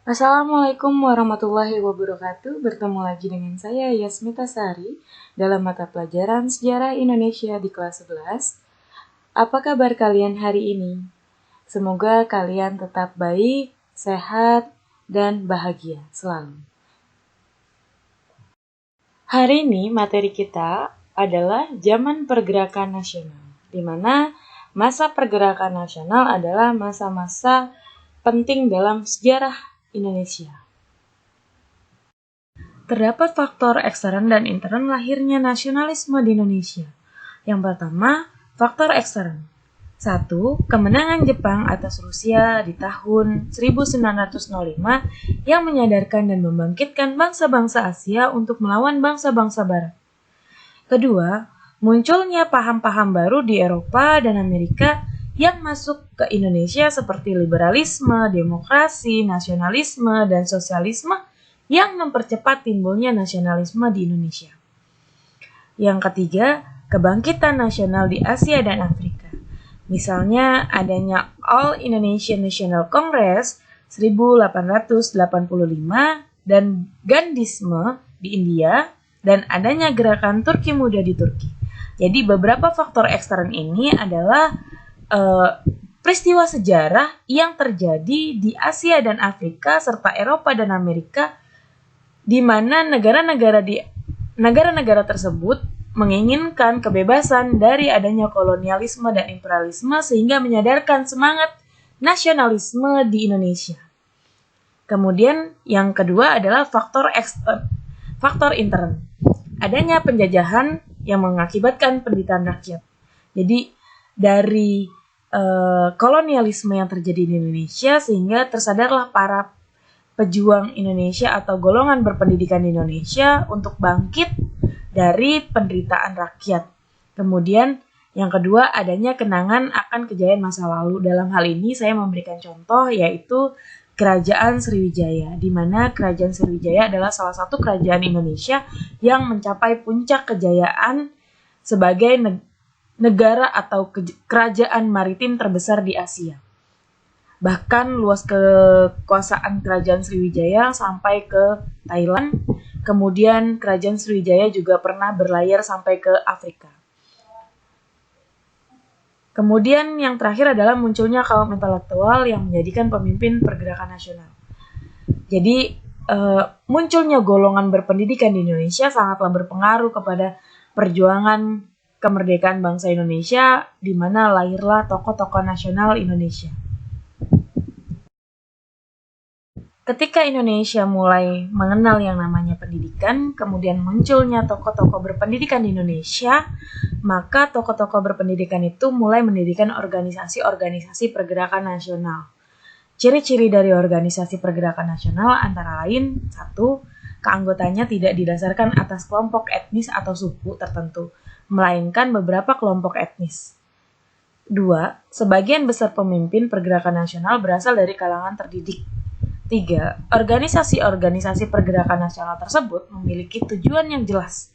Assalamualaikum warahmatullahi wabarakatuh. Bertemu lagi dengan saya Yasmita Sari dalam mata pelajaran Sejarah Indonesia di kelas 11. Apa kabar kalian hari ini? Semoga kalian tetap baik, sehat, dan bahagia selalu. Hari ini materi kita adalah zaman pergerakan nasional, di mana masa pergerakan nasional adalah masa-masa penting dalam sejarah Indonesia. Terdapat faktor ekstern dan intern lahirnya nasionalisme di Indonesia. Yang pertama, faktor ekstern. 1. Kemenangan Jepang atas Rusia di tahun 1905 yang menyadarkan dan membangkitkan bangsa-bangsa Asia untuk melawan bangsa-bangsa Barat. Kedua, munculnya paham-paham baru di Eropa dan Amerika yang masuk ke Indonesia seperti liberalisme, demokrasi, nasionalisme, dan sosialisme yang mempercepat timbulnya nasionalisme di Indonesia. Yang ketiga, kebangkitan nasional di Asia dan Afrika. Misalnya adanya All Indonesian National Congress 1885 dan Gandhisme di India dan adanya gerakan Turki Muda di Turki. Jadi beberapa faktor ekstern ini adalah peristiwa sejarah yang terjadi di Asia dan Afrika serta Eropa dan Amerika, di mana negara-negara tersebut menginginkan kebebasan dari adanya kolonialisme dan imperialisme sehingga menyadarkan semangat nasionalisme di Indonesia. Kemudian yang kedua adalah faktor intern. Adanya penjajahan yang mengakibatkan penderitaan rakyat. Jadi dari kolonialisme yang terjadi di Indonesia sehingga tersadarlah para pejuang Indonesia atau golongan berpendidikan di Indonesia untuk bangkit dari penderitaan rakyat. Kemudian yang kedua adanya kenangan akan kejayaan masa lalu. Dalam hal ini saya memberikan contoh yaitu Kerajaan Sriwijaya, di mana Kerajaan Sriwijaya adalah salah satu kerajaan Indonesia yang mencapai puncak kejayaan sebagai negara atau kerajaan maritim terbesar di Asia. Bahkan luas kekuasaan Kerajaan Sriwijaya sampai ke Thailand. Kemudian Kerajaan Sriwijaya juga pernah berlayar sampai ke Afrika. Kemudian yang terakhir adalah munculnya kaum intelektual yang menjadikan pemimpin pergerakan nasional. Jadi munculnya golongan berpendidikan di Indonesia sangatlah berpengaruh kepada perjuangan kemerdekaan bangsa Indonesia, di mana lahirlah tokoh-tokoh nasional Indonesia. Ketika Indonesia mulai mengenal yang namanya pendidikan, kemudian munculnya tokoh-tokoh berpendidikan di Indonesia, maka tokoh-tokoh berpendidikan itu mulai mendirikan organisasi-organisasi pergerakan nasional. Ciri-ciri dari organisasi pergerakan nasional antara lain, 1. Keanggotanya tidak didasarkan atas kelompok etnis atau suku tertentu, melainkan beberapa kelompok etnis. 2. Sebagian besar pemimpin pergerakan nasional berasal dari kalangan terdidik. 3. Organisasi-organisasi pergerakan nasional tersebut memiliki tujuan yang jelas.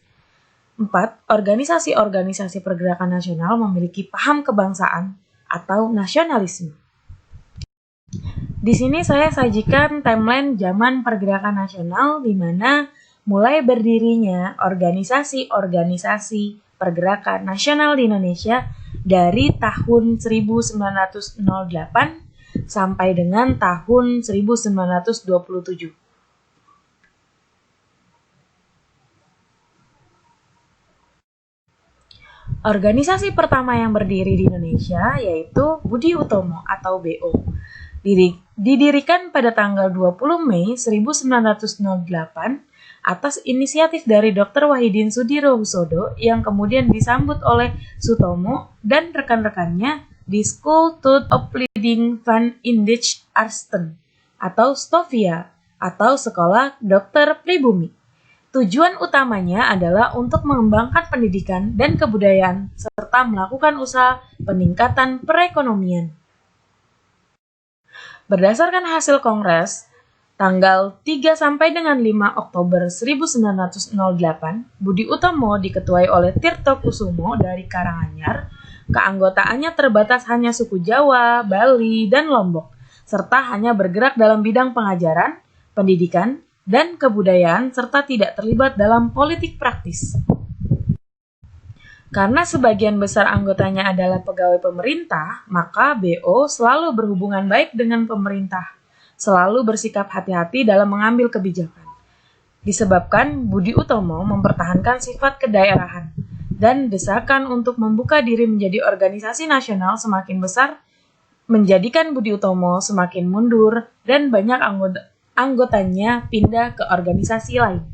4. Organisasi-organisasi pergerakan nasional memiliki paham kebangsaan atau nasionalisme. Di sini saya sajikan timeline zaman pergerakan nasional di mana mulai berdirinya organisasi-organisasi pergerakan nasional di Indonesia dari tahun 1908 sampai dengan tahun 1927. Organisasi pertama yang berdiri di Indonesia yaitu Budi Utomo atau BO. Didirikan pada tanggal 20 Mei 1908 atas inisiatif dari Dr. Wahidin Sudirohusodo yang kemudian disambut oleh Sutomo dan rekan-rekannya di School of Leading van Indische Artsen atau STOVIA atau Sekolah Dokter Pribumi. Tujuan utamanya adalah untuk mengembangkan pendidikan dan kebudayaan serta melakukan usaha peningkatan perekonomian. Berdasarkan hasil kongres tanggal 3 sampai dengan 5 Oktober 1908, Budi Utomo diketuai oleh Tirto Kusumo dari Karanganyar. Keanggotaannya terbatas hanya suku Jawa, Bali, dan Lombok. serta hanya bergerak dalam bidang pengajaran, pendidikan, dan kebudayaan, serta tidak terlibat dalam politik praktis. Karena sebagian besar anggotanya adalah pegawai pemerintah, maka BO selalu berhubungan baik dengan pemerintah, selalu bersikap hati-hati dalam mengambil kebijakan. Disebabkan Budi Utomo mempertahankan sifat kedaerahan, dan desakan untuk membuka diri menjadi organisasi nasional semakin besar, menjadikan Budi Utomo semakin mundur, dan banyak anggotanya pindah ke organisasi lain.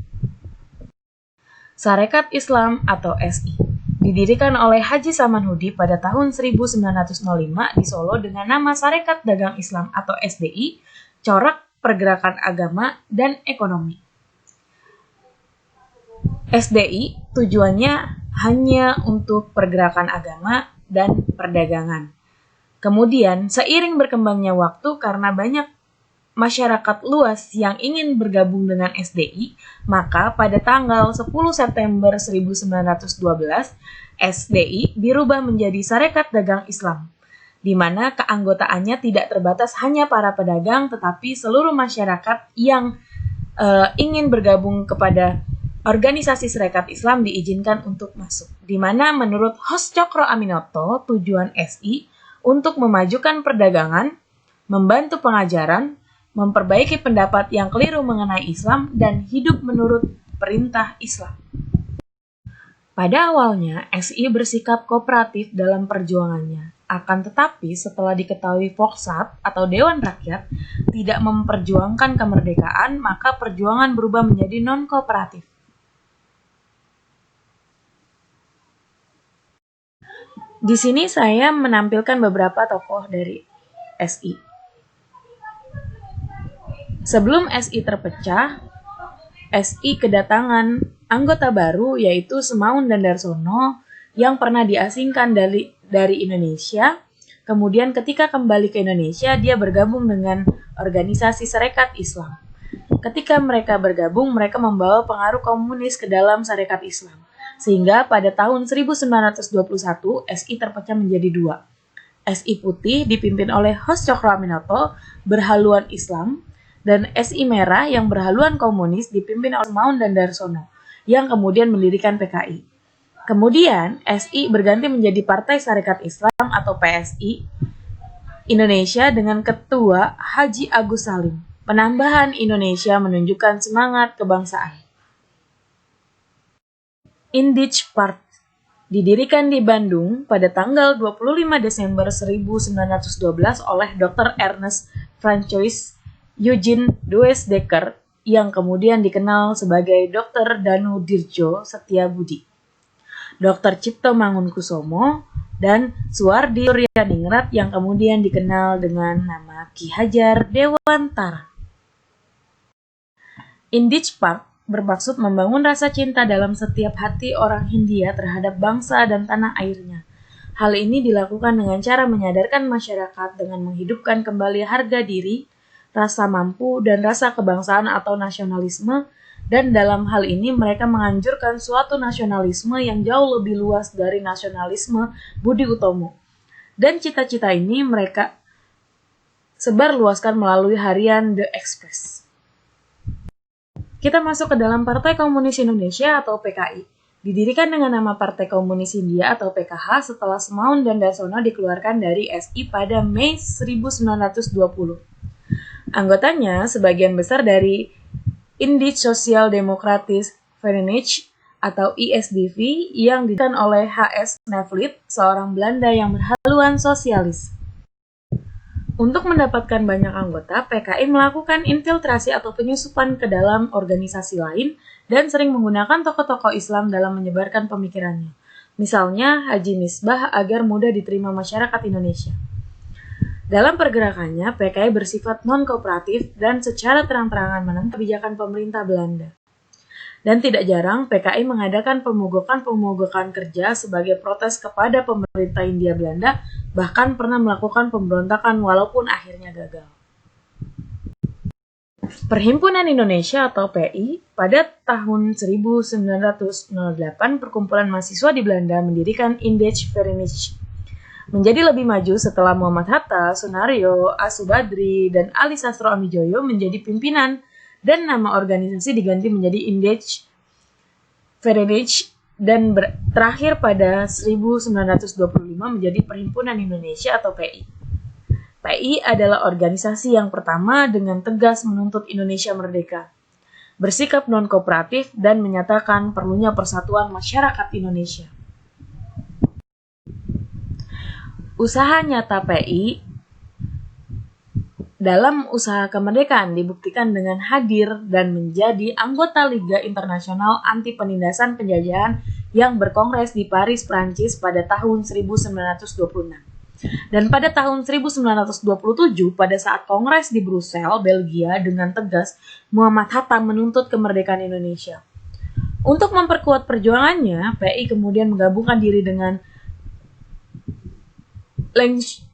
Sarekat Islam atau SI didirikan oleh Haji Samanhudi pada tahun 1905 di Solo dengan nama Sarekat Dagang Islam atau SDI, corak pergerakan agama dan ekonomi. SDI tujuannya hanya untuk pergerakan agama dan perdagangan. Kemudian, seiring berkembangnya waktu karena banyak masyarakat luas yang ingin bergabung dengan SDI, maka pada tanggal 10 September 1912, SDI dirubah menjadi Sarekat Dagang Islam, di mana keanggotaannya tidak terbatas hanya para pedagang, tetapi seluruh masyarakat yang ingin bergabung kepada organisasi Sarekat Islam diizinkan untuk masuk. Di mana menurut Hos Cokro Aminoto, tujuan SI untuk memajukan perdagangan, membantu pengajaran, memperbaiki pendapat yang keliru mengenai Islam, dan hidup menurut perintah Islam. Pada awalnya, SI bersikap kooperatif dalam perjuangannya. Akan tetapi, setelah diketahui Volksraad atau Dewan Rakyat tidak memperjuangkan kemerdekaan, maka perjuangan berubah menjadi non-kooperatif. Di sini saya menampilkan beberapa tokoh dari SI. Sebelum SI terpecah, SI kedatangan anggota baru yaitu Semaun dan Darsono yang pernah diasingkan dari Indonesia. Kemudian ketika kembali ke Indonesia, dia bergabung dengan organisasi Sarekat Islam. Ketika mereka bergabung, mereka membawa pengaruh komunis ke dalam Sarekat Islam. Sehingga pada tahun 1921, SI terpecah menjadi dua. SI Putih dipimpin oleh Hos Cokro Aminoto berhaluan Islam, dan SI Merah yang berhaluan komunis dipimpin oleh Maun dan Darsono, yang kemudian mendirikan PKI. Kemudian, SI berganti menjadi Partai Sarekat Islam atau PSI Indonesia dengan Ketua Haji Agus Salim. Penambahan Indonesia menunjukkan semangat kebangsaan. Indijpark didirikan di Bandung pada tanggal 25 Desember 1912 oleh Dr. Ernest Francois Eugene Dues Dekker yang kemudian dikenal sebagai Dr. Danu Dirjo Setiabudi, Dr. Cipto Mangunkusumo, dan Suwardi Suryaningrat yang kemudian dikenal dengan nama Ki Hajar Dewantara. Indijpark bermaksud membangun rasa cinta dalam setiap hati orang Hindia terhadap bangsa dan tanah airnya. Hal ini dilakukan dengan cara menyadarkan masyarakat dengan menghidupkan kembali harga diri, rasa mampu, dan rasa kebangsaan atau nasionalisme, dan dalam hal ini mereka menganjurkan suatu nasionalisme yang jauh lebih luas dari nasionalisme Budi Utomo. Dan cita-cita ini mereka sebarluaskan melalui harian The Express. Kita masuk ke dalam Partai Komunis Indonesia atau PKI. Didirikan dengan nama Partai Komunis Hindia atau PKH setelah Semaun dan Darsono dikeluarkan dari SI pada Mei 1920. Anggotanya sebagian besar dari Indie Social Democratic Vereniging atau ISDV yang didirikan oleh H.S. Nevlid, seorang Belanda yang berhaluan sosialis. Untuk mendapatkan banyak anggota, PKI melakukan infiltrasi atau penyusupan ke dalam organisasi lain dan sering menggunakan tokoh-tokoh Islam dalam menyebarkan pemikirannya. Misalnya Haji Misbah agar mudah diterima masyarakat Indonesia. Dalam pergerakannya, PKI bersifat non-kooperatif dan secara terang-terangan menentang kebijakan pemerintah Belanda. Dan tidak jarang, PKI mengadakan pemogokan kerja sebagai protes kepada pemerintah Hindia Belanda, bahkan pernah melakukan pemberontakan walaupun akhirnya gagal. Perhimpunan Indonesia atau PI, pada tahun 1908 perkumpulan mahasiswa di Belanda mendirikan Indijvereniging Menjadi lebih maju setelah Muhammad Hatta, Sunario, Asubadri, dan Ali Sastro Amijoyo menjadi pimpinan dan nama organisasi diganti menjadi Indej Verenigd dan terakhir pada 1925 menjadi Perhimpunan Indonesia atau PI. PI adalah organisasi yang pertama dengan tegas menuntut Indonesia merdeka, bersikap non-kooperatif, dan menyatakan perlunya persatuan masyarakat Indonesia. Usaha nyata PI dalam usaha kemerdekaan dibuktikan dengan hadir dan menjadi anggota Liga Internasional Anti Penindasan Penjajahan yang berkongres di Paris, Prancis pada tahun 1926. Dan pada tahun 1927, pada saat kongres di Brussel, Belgia, dengan tegas, Muhammad Hatta menuntut kemerdekaan Indonesia. Untuk memperkuat perjuangannya, PI kemudian menggabungkan diri dengan Lynch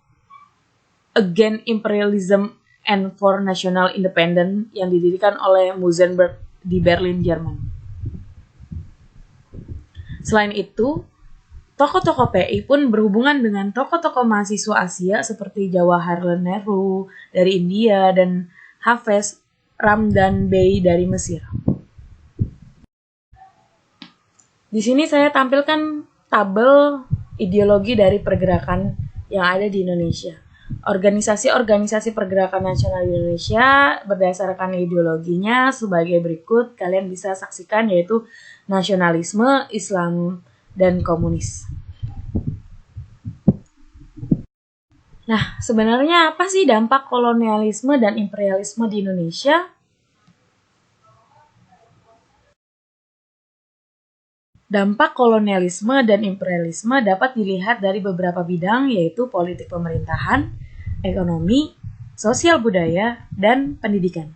Against Imperialism and for National Independence yang didirikan oleh Musenberg di Berlin, Jerman. Selain itu, tokoh-tokoh PI pun berhubungan dengan tokoh-tokoh mahasiswa Asia seperti Jawaharlal Nehru dari India dan Hafez Ramdan Bey dari Mesir. Di sini saya tampilkan tabel ideologi dari pergerakan yang ada di Indonesia. Organisasi-organisasi pergerakan nasional di Indonesia berdasarkan ideologinya sebagai berikut. Kalian bisa saksikan, yaitu nasionalisme, Islam, dan komunis. Nah, sebenarnya apa sih dampak kolonialisme dan imperialisme di Indonesia? Dampak kolonialisme dan imperialisme dapat dilihat dari beberapa bidang, yaitu politik pemerintahan, ekonomi, sosial budaya, dan pendidikan.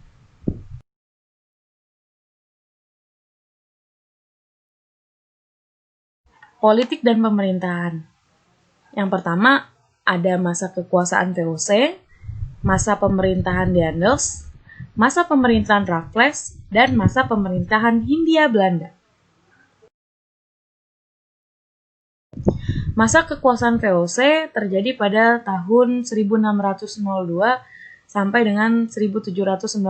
Politik dan pemerintahan. Yang pertama, ada masa kekuasaan VOC, masa pemerintahan Daendels, masa pemerintahan Raffles, dan masa pemerintahan Hindia Belanda. Masa kekuasaan VOC terjadi pada tahun 1602 sampai dengan 1799.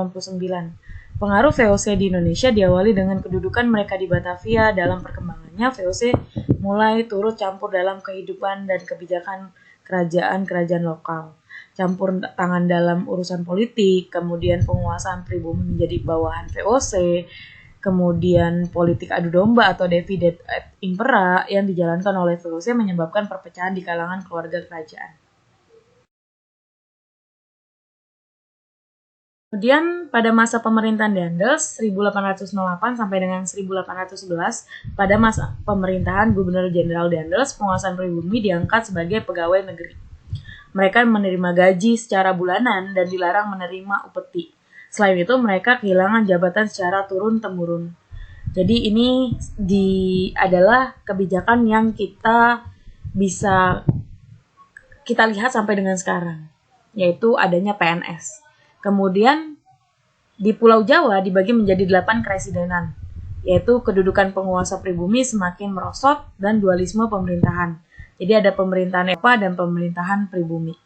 Pengaruh VOC di Indonesia diawali dengan kedudukan mereka di Batavia. Dalam perkembangannya, VOC mulai turut campur dalam kehidupan dan kebijakan kerajaan-kerajaan lokal. Campur tangan dalam urusan politik, kemudian penguasaan pribumi menjadi bawahan VOC, kemudian politik adu domba atau divide et impera yang dijalankan oleh VOC menyebabkan perpecahan di kalangan keluarga kerajaan. Kemudian pada masa pemerintahan Daendels 1808 sampai dengan 1811, pada masa pemerintahan Gubernur Jenderal Daendels, penguasaan pribumi diangkat sebagai pegawai negeri. Mereka menerima gaji secara bulanan dan dilarang menerima upeti. Selain itu, mereka kehilangan jabatan secara turun-temurun. Jadi ini adalah kebijakan yang kita bisa kita lihat sampai dengan sekarang, yaitu adanya PNS. Kemudian di Pulau Jawa dibagi menjadi 8 keresidenan, yaitu kedudukan penguasa pribumi semakin merosot dan dualisme pemerintahan. Jadi ada pemerintahan Eropa dan pemerintahan pribumi.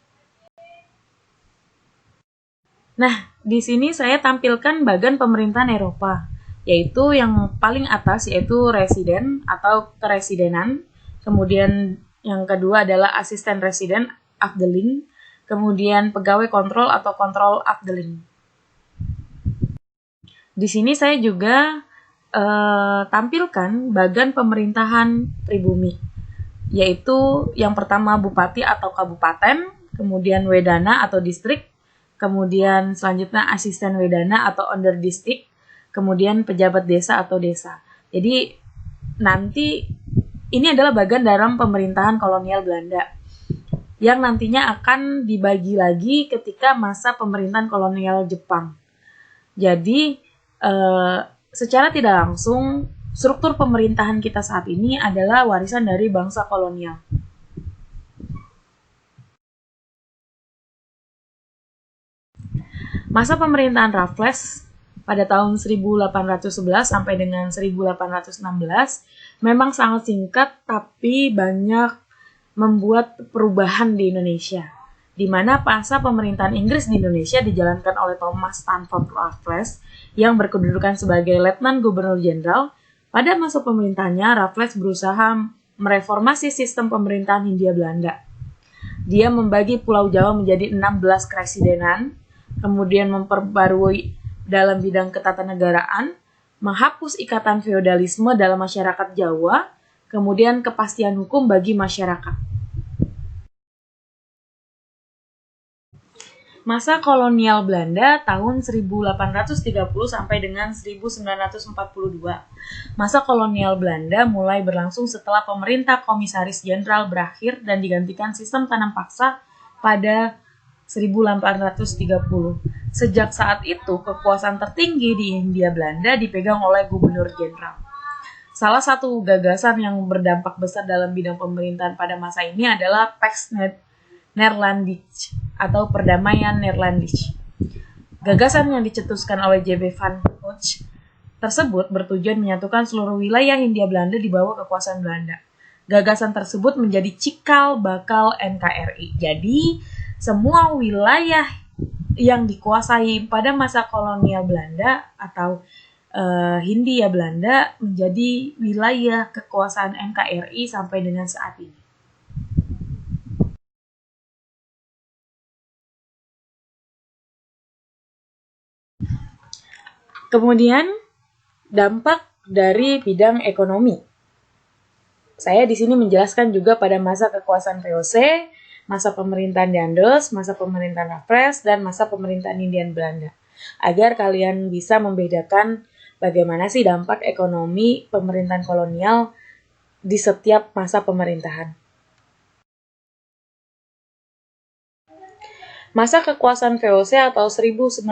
Nah, di sini saya tampilkan bagan pemerintahan Eropa, yaitu yang paling atas yaitu residen atau keresidenan, kemudian yang kedua adalah asisten residen, afdeling, kemudian pegawai kontrol atau kontrol afdeling. Di sini saya juga tampilkan bagan pemerintahan pribumi, yaitu yang pertama bupati atau kabupaten, kemudian wedana atau distrik, kemudian selanjutnya asisten wedana atau under district, kemudian pejabat desa atau desa. Jadi nanti ini adalah bagian dalam pemerintahan kolonial Belanda yang nantinya akan dibagi lagi ketika masa pemerintahan kolonial Jepang. Jadi secara tidak langsung struktur pemerintahan kita saat ini adalah warisan dari bangsa kolonial. Masa pemerintahan Raffles pada tahun 1811 sampai dengan 1816 memang sangat singkat, tapi banyak membuat perubahan di Indonesia, di mana masa pemerintahan Inggris di Indonesia dijalankan oleh Thomas Stamford Raffles yang berkedudukan sebagai Letnan Gubernur Jenderal. Pada masa pemerintahannya, Raffles berusaha mereformasi sistem pemerintahan Hindia Belanda. Dia membagi Pulau Jawa menjadi 16 kresidenan, kemudian memperbarui dalam bidang ketatanegaraan, menghapus ikatan feodalisme dalam masyarakat Jawa, kemudian kepastian hukum bagi masyarakat. Masa kolonial Belanda tahun 1830 sampai dengan 1942. Masa kolonial Belanda mulai berlangsung setelah pemerintah komisaris jenderal berakhir dan digantikan sistem tanam paksa pada 1830. Sejak saat itu, kekuasaan tertinggi di Hindia Belanda dipegang oleh gubernur jenderal. Salah satu gagasan yang berdampak besar dalam bidang pemerintahan pada masa ini adalah Pax Neerlandisch atau perdamaian Neerlandisch. Gagasan yang dicetuskan oleh J.B. van Hout tersebut bertujuan menyatukan seluruh wilayah Hindia Belanda di bawah kekuasaan Belanda. Gagasan tersebut menjadi cikal bakal NKRI. Jadi, semua wilayah yang dikuasai pada masa kolonial Belanda atau Hindia Belanda menjadi wilayah kekuasaan NKRI sampai dengan saat ini. Kemudian, dampak dari bidang ekonomi. Saya di sini menjelaskan juga pada masa kekuasaan VOC, masa pemerintahan Daendels, masa pemerintahan Raffles, dan masa pemerintahan Hindia Belanda. Agar kalian bisa membedakan bagaimana sih dampak ekonomi pemerintahan kolonial di setiap masa pemerintahan. Masa kekuasaan VOC atau 1902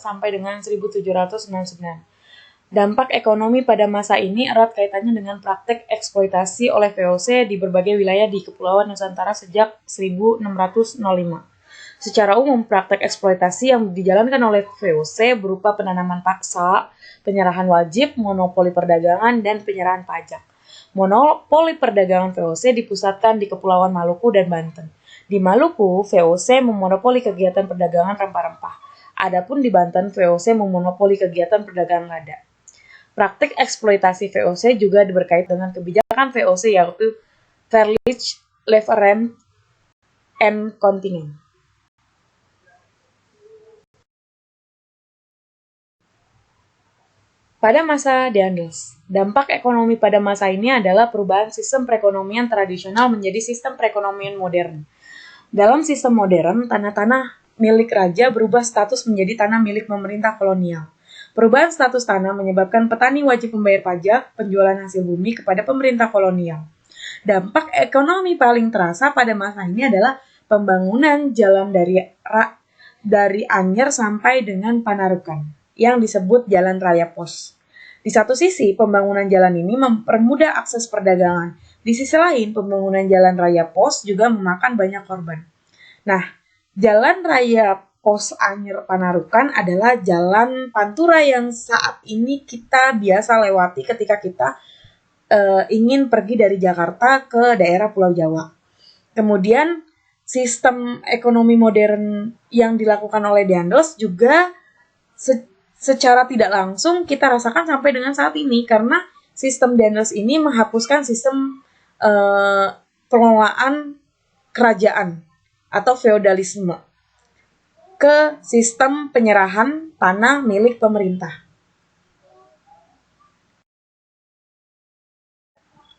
sampai dengan 1799. Dampak ekonomi pada masa ini erat kaitannya dengan praktek eksploitasi oleh VOC di berbagai wilayah di Kepulauan Nusantara sejak 1605. Secara umum, praktek eksploitasi yang dijalankan oleh VOC berupa penanaman paksa, penyerahan wajib, monopoli perdagangan, dan penyerahan pajak. Monopoli perdagangan VOC dipusatkan di Kepulauan Maluku dan Banten. Di Maluku, VOC memonopoli kegiatan perdagangan rempah-rempah. Adapun di Banten, VOC memonopoli kegiatan perdagangan lada. Praktik eksploitasi VOC juga berkait dengan kebijakan VOC yaitu Verlicht, Leverage, and Contingent. Pada masa Daendels, dampak ekonomi pada masa ini adalah perubahan sistem perekonomian tradisional menjadi sistem perekonomian modern. Dalam sistem modern, tanah-tanah milik raja berubah status menjadi tanah milik pemerintah kolonial. Perubahan status tanah menyebabkan petani wajib membayar pajak penjualan hasil bumi kepada pemerintah kolonial. Dampak ekonomi paling terasa pada masa ini adalah pembangunan jalan dari Anyer sampai dengan Panarukan, yang disebut Jalan Raya Pos. Di satu sisi, pembangunan jalan ini mempermudah akses perdagangan. Di sisi lain, pembangunan jalan raya pos juga memakan banyak korban. Nah, jalan raya pos Anyer Panarukan adalah jalan pantura yang saat ini kita biasa lewati ketika kita ingin pergi dari Jakarta ke daerah Pulau Jawa. Kemudian, sistem ekonomi modern yang dilakukan oleh Daendels juga secara tidak langsung kita rasakan sampai dengan saat ini karena sistem Daendels ini menghapuskan sistem pengelolaan kerajaan atau feodalisme ke sistem penyerahan tanah milik pemerintah.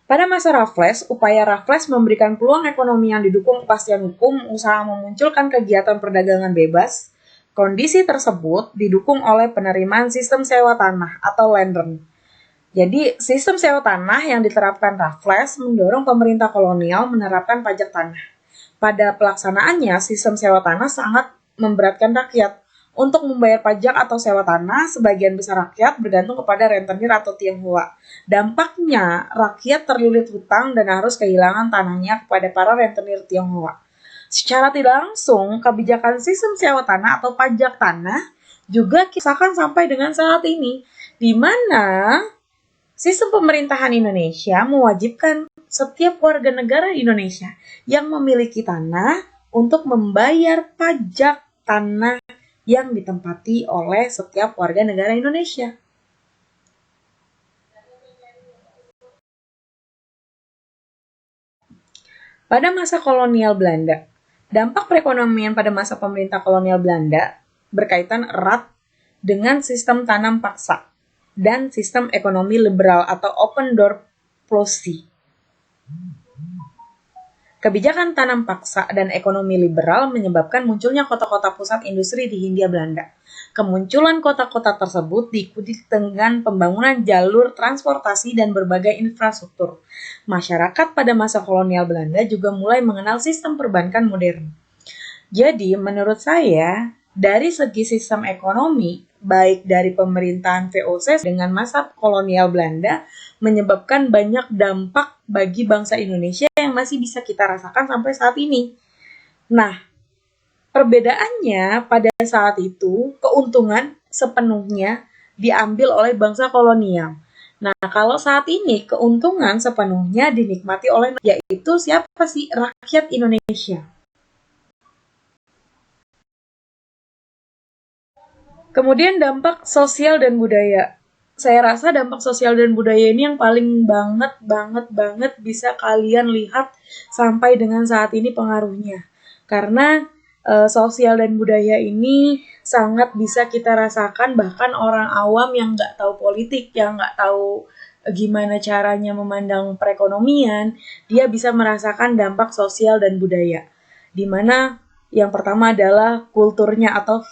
Pada masa Raffles, upaya Raffles memberikan peluang ekonomi yang didukung kepastian hukum, usaha memunculkan kegiatan perdagangan bebas. Kondisi tersebut didukung oleh penerimaan sistem sewa tanah atau land rent. Jadi, sistem sewa tanah yang diterapkan Raffles mendorong pemerintah kolonial menerapkan pajak tanah. Pada pelaksanaannya, sistem sewa tanah sangat memberatkan rakyat. Untuk membayar pajak atau sewa tanah, sebagian besar rakyat bergantung kepada rentenir atau Tionghoa. Dampaknya, rakyat terlilit hutang dan harus kehilangan tanahnya kepada para rentenir Tionghoa. Secara tidak langsung, kebijakan sistem sewa tanah atau pajak tanah juga kisahkan sampai dengan saat ini, di mana sistem pemerintahan Indonesia mewajibkan setiap warga negara Indonesia yang memiliki tanah untuk membayar pajak tanah yang ditempati oleh setiap warga negara Indonesia. Pada masa kolonial Belanda, dampak perekonomian pada masa pemerintah kolonial Belanda berkaitan erat dengan sistem tanam paksa dan sistem ekonomi liberal atau open door policy. Kebijakan tanam paksa dan ekonomi liberal menyebabkan munculnya kota-kota pusat industri di Hindia Belanda. Kemunculan kota-kota tersebut diikuti dengan pembangunan jalur transportasi dan berbagai infrastruktur. Masyarakat pada masa kolonial Belanda juga mulai mengenal sistem perbankan modern. Jadi, menurut saya, dari segi sistem ekonomi, baik dari pemerintahan VOC dengan masa kolonial Belanda, menyebabkan banyak dampak bagi bangsa Indonesia yang masih bisa kita rasakan sampai saat ini. Nah, perbedaannya pada saat itu, keuntungan sepenuhnya diambil oleh bangsa kolonial. Nah, kalau saat ini keuntungan sepenuhnya dinikmati oleh, yaitu siapa sih? Rakyat Indonesia. Kemudian dampak sosial dan budaya. Saya rasa dampak sosial dan budaya ini yang paling banget bisa kalian lihat sampai dengan saat ini pengaruhnya. Karena sosial dan budaya ini sangat bisa kita rasakan, bahkan orang awam yang nggak tahu politik, yang nggak tahu gimana caranya memandang perekonomian, dia bisa merasakan dampak sosial dan budaya. Dimana yang pertama adalah kulturnya atau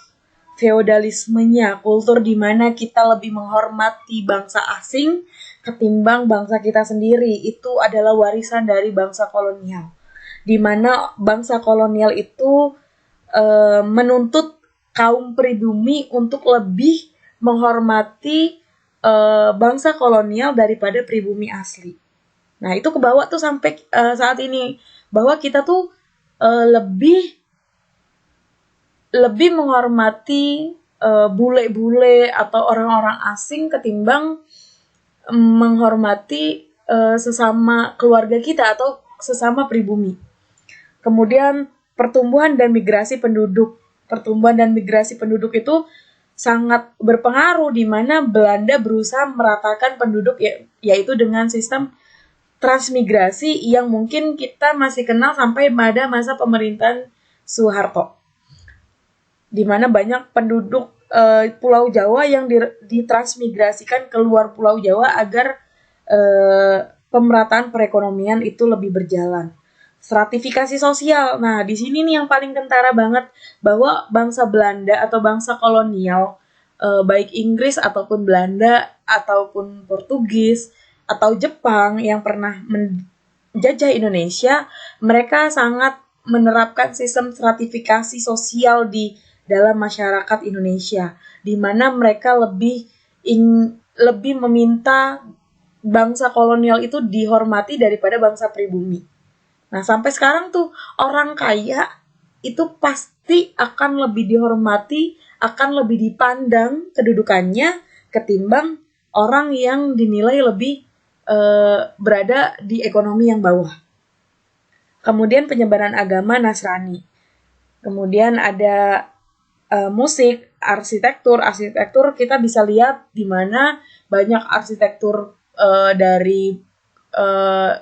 feodalismenya, kultur di mana kita lebih menghormati bangsa asing ketimbang bangsa kita sendiri. Itu adalah warisan dari bangsa kolonial. Di mana bangsa kolonial itu menuntut kaum pribumi untuk lebih menghormati bangsa kolonial daripada pribumi asli. Nah, itu kebawa tuh sampai saat ini bahwa kita tuh lebih menghormati bule-bule atau orang-orang asing ketimbang menghormati sesama keluarga kita atau sesama pribumi. Kemudian pertumbuhan dan migrasi penduduk. Pertumbuhan dan migrasi penduduk itu sangat berpengaruh di mana Belanda berusaha meratakan penduduk yaitu dengan sistem transmigrasi yang mungkin kita masih kenal sampai pada masa pemerintahan Soeharto. Di mana banyak penduduk Pulau Jawa yang ditransmigrasikan keluar Pulau Jawa agar pemerataan perekonomian itu lebih berjalan. Stratifikasi sosial. Nah, di sini nih yang paling kentara banget bahwa bangsa Belanda atau bangsa kolonial, baik Inggris ataupun Belanda ataupun Portugis atau Jepang yang pernah menjajah Indonesia, mereka sangat menerapkan sistem stratifikasi sosial di dalam masyarakat Indonesia, di mana mereka lebih meminta bangsa kolonial itu dihormati daripada bangsa pribumi. Nah, sampai sekarang tuh orang kaya itu pasti akan lebih dihormati, akan lebih dipandang kedudukannya ketimbang orang yang dinilai lebih berada di ekonomi yang bawah. Kemudian penyebaran agama Nasrani. Kemudian ada musik, arsitektur kita bisa lihat di mana banyak arsitektur dari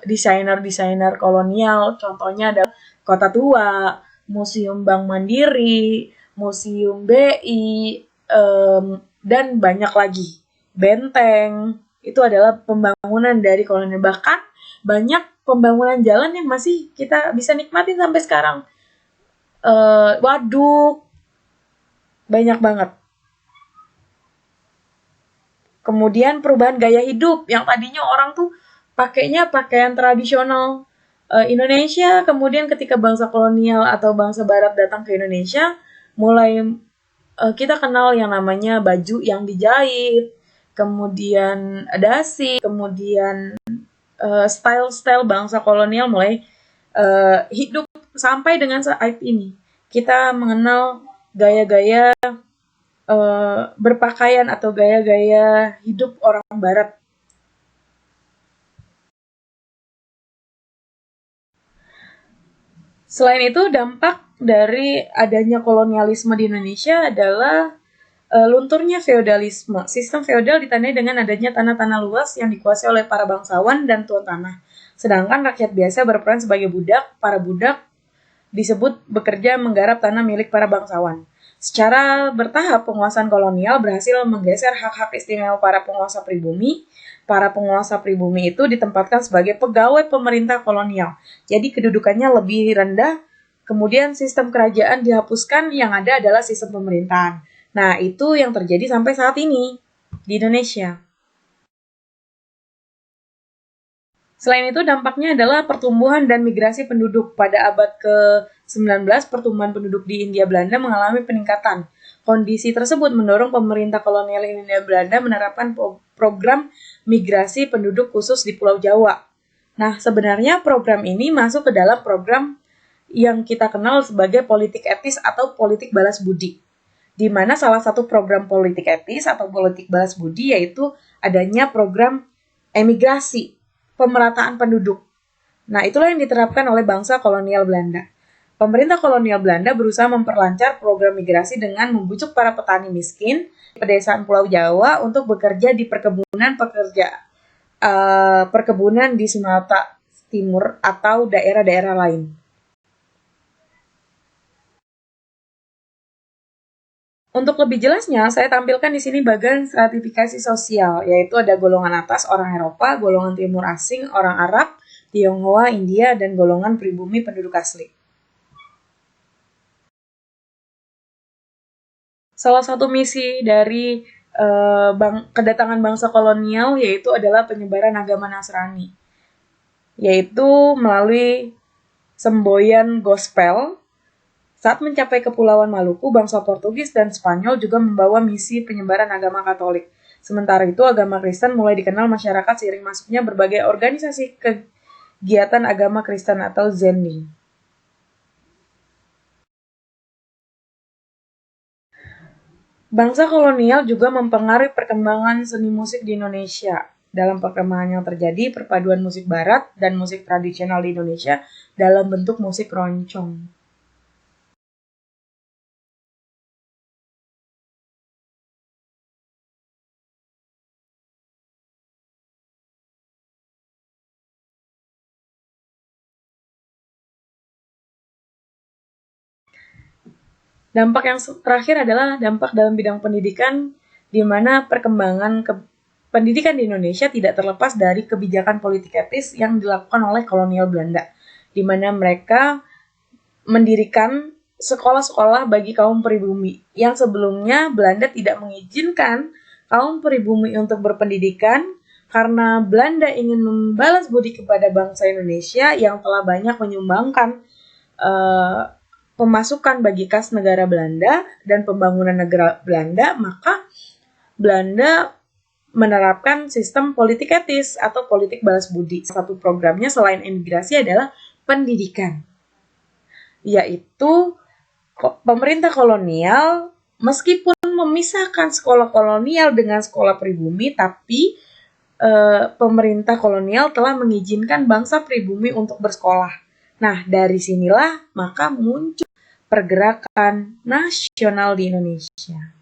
desainer kolonial, contohnya ada Kota Tua, Museum Bank Mandiri, Museum BI, dan banyak lagi. Benteng, itu adalah pembangunan dari kolonial. Bahkan banyak pembangunan jalan yang masih kita bisa nikmatin sampai sekarang. Waduk, banyak banget. Kemudian perubahan gaya hidup, yang tadinya orang tuh pakainya pakaian tradisional Indonesia, kemudian ketika bangsa kolonial atau bangsa barat datang ke Indonesia, mulai kita kenal yang namanya baju yang dijahit, kemudian dasi, kemudian style-style bangsa kolonial mulai hidup sampai dengan saat ini. Kita mengenal gaya-gaya berpakaian atau gaya-gaya hidup orang barat. Selain itu, dampak dari adanya kolonialisme di Indonesia adalah lunturnya feodalisme. Sistem feodal ditandai dengan adanya tanah-tanah luas yang dikuasai oleh para bangsawan dan tuan tanah. Sedangkan rakyat biasa berperan sebagai budak. Para budak disebut bekerja menggarap tanah milik para bangsawan. Secara bertahap, penguasaan kolonial berhasil menggeser hak-hak istimewa para penguasa pribumi. Para penguasa pribumi itu ditempatkan sebagai pegawai pemerintah kolonial. Jadi kedudukannya lebih rendah. Kemudian sistem kerajaan dihapuskan, yang ada adalah sistem pemerintahan. Nah, itu yang terjadi sampai saat ini di Indonesia. Selain itu, dampaknya adalah pertumbuhan dan migrasi penduduk. Pada abad ke-19, pertumbuhan penduduk di Hindia Belanda mengalami peningkatan. Kondisi tersebut mendorong pemerintah kolonial Hindia Belanda menerapkan program migrasi penduduk khusus di Pulau Jawa. Nah, sebenarnya program ini masuk ke dalam program yang kita kenal sebagai politik etis atau politik balas budi, di mana salah satu program politik etis atau politik balas budi yaitu adanya program emigrasi, pemerataan penduduk. Nah, itulah yang diterapkan oleh bangsa kolonial Belanda. Pemerintah kolonial Belanda berusaha memperlancar program migrasi dengan membujuk para petani miskin di pedesaan Pulau Jawa untuk bekerja di perkebunan di Sumatera Timur atau daerah-daerah lain. Untuk lebih jelasnya, saya tampilkan di sini bagian stratifikasi sosial, yaitu ada golongan atas orang Eropa, golongan timur asing, orang Arab, Tionghoa, India, dan golongan pribumi penduduk asli. Salah satu misi dari kedatangan bangsa kolonial yaitu adalah penyebaran agama Nasrani, yaitu melalui semboyan gospel. Saat mencapai Kepulauan Maluku, bangsa Portugis dan Spanyol juga membawa misi penyebaran agama Katolik. Sementara itu, agama Kristen mulai dikenal masyarakat seiring masuknya berbagai organisasi kegiatan agama Kristen atau Zending. Bangsa kolonial juga mempengaruhi perkembangan seni musik di Indonesia. Dalam perkembangan yang terjadi, perpaduan musik barat dan musik tradisional di Indonesia dalam bentuk musik roncong. Dampak yang terakhir adalah dampak dalam bidang pendidikan, di mana perkembangan pendidikan di Indonesia tidak terlepas dari kebijakan politik etis yang dilakukan oleh kolonial Belanda, di mana mereka mendirikan sekolah-sekolah bagi kaum pribumi yang sebelumnya Belanda tidak mengizinkan kaum pribumi untuk berpendidikan karena Belanda ingin membalas budi kepada bangsa Indonesia yang telah banyak menyumbangkan pemasukan bagi kas negara Belanda dan pembangunan negara Belanda, maka Belanda menerapkan sistem politik etis atau politik balas budi. Satu programnya selain imigrasi adalah pendidikan, yaitu pemerintah kolonial meskipun memisahkan sekolah kolonial dengan sekolah pribumi, tapi pemerintah kolonial telah mengizinkan bangsa pribumi untuk bersekolah. Nah, dari sinilah maka muncul pergerakan nasional di Indonesia.